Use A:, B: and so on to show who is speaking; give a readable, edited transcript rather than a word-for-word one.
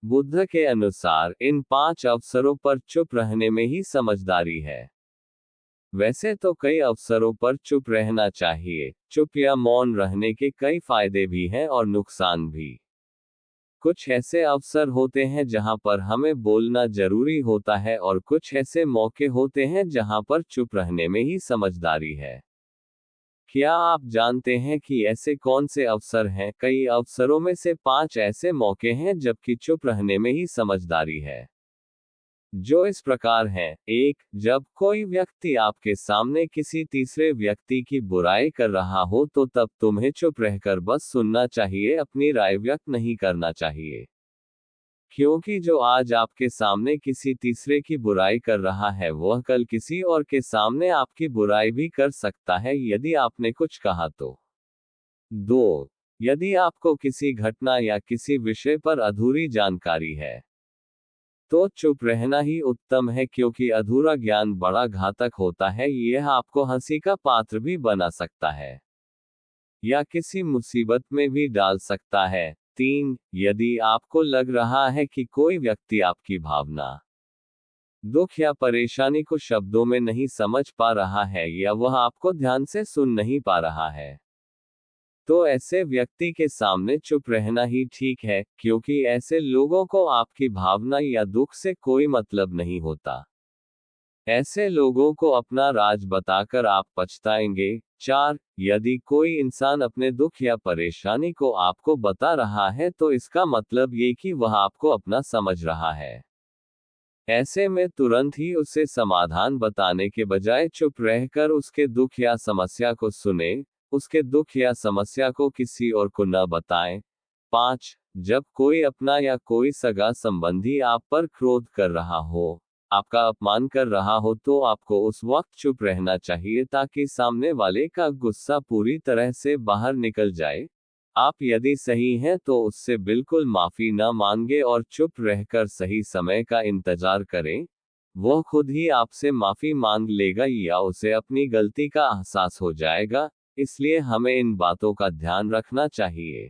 A: बुद्ध के अनुसार इन 5 अवसरों पर चुप रहने में ही समझदारी है। वैसे तो कई अवसरों पर चुप रहना चाहिए। चुप या मौन रहने के कई फायदे भी हैं और नुकसान भी। कुछ ऐसे अवसर होते हैं जहां पर हमें बोलना जरूरी होता है और कुछ ऐसे मौके होते हैं जहां पर चुप रहने में ही समझदारी है। क्या आप जानते हैं कि ऐसे कौन से अवसर हैं? कई अवसरों में से 5 ऐसे मौके हैं जबकि चुप रहने में ही समझदारी है। जो इस प्रकार हैं। 1. जब कोई व्यक्ति आपके सामने किसी तीसरे व्यक्ति की बुराई कर रहा हो तो तब तुम्हें चुप रहकर बस सुनना चाहिए, अपनी राय व्यक्त नहीं करना चाहिए। क्योंकि जो आज आपके सामने किसी तीसरे की बुराई कर रहा है वह कल किसी और के सामने आपकी बुराई भी कर सकता है यदि आपने कुछ कहा तो। 2. यदि आपको किसी घटना या किसी विषय पर अधूरी जानकारी है तो चुप रहना ही उत्तम है, क्योंकि अधूरा ज्ञान बड़ा घातक होता है। यह आपको हंसी का पात्र भी बना सकता है या किसी मुसीबत में भी डाल सकता है। 3. यदि आपको लग रहा है कि कोई व्यक्ति आपकी भावना, दुख या परेशानी को शब्दों में नहीं समझ पा रहा है या वह आपको ध्यान से सुन नहीं पा रहा है तो ऐसे व्यक्ति के सामने चुप रहना ही ठीक है, क्योंकि ऐसे लोगों को आपकी भावना या दुख से कोई मतलब नहीं होता। ऐसे लोगों को अपना राज बताकर आप पछताएंगे। 4. यदि कोई इंसान अपने दुख या परेशानी को आपको बता रहा है तो इसका मतलब ये कि वह आपको अपना समझ रहा है। ऐसे में तुरंत ही उसे समाधान बताने के बजाय चुप रहकर उसके दुख या समस्या को सुने, उसके दुख या समस्या को किसी और को न बताएं। 5. जब कोई अपना या कोई सगा संबंधी आप पर क्रोध कर रहा हो, आपका अपमान कर रहा हो तो आपको उस वक्त चुप रहना चाहिए ताकि सामने वाले का गुस्सा पूरी तरह से बाहर निकल जाए। आप यदि सही हैं तो उससे बिल्कुल माफी न मांगे और चुप रहकर सही समय का इंतजार करें। वह खुद ही आपसे माफी मांग लेगा या उसे अपनी गलती का एहसास हो जाएगा। इसलिए हमें इन बातों का ध्यान रखना चाहिए।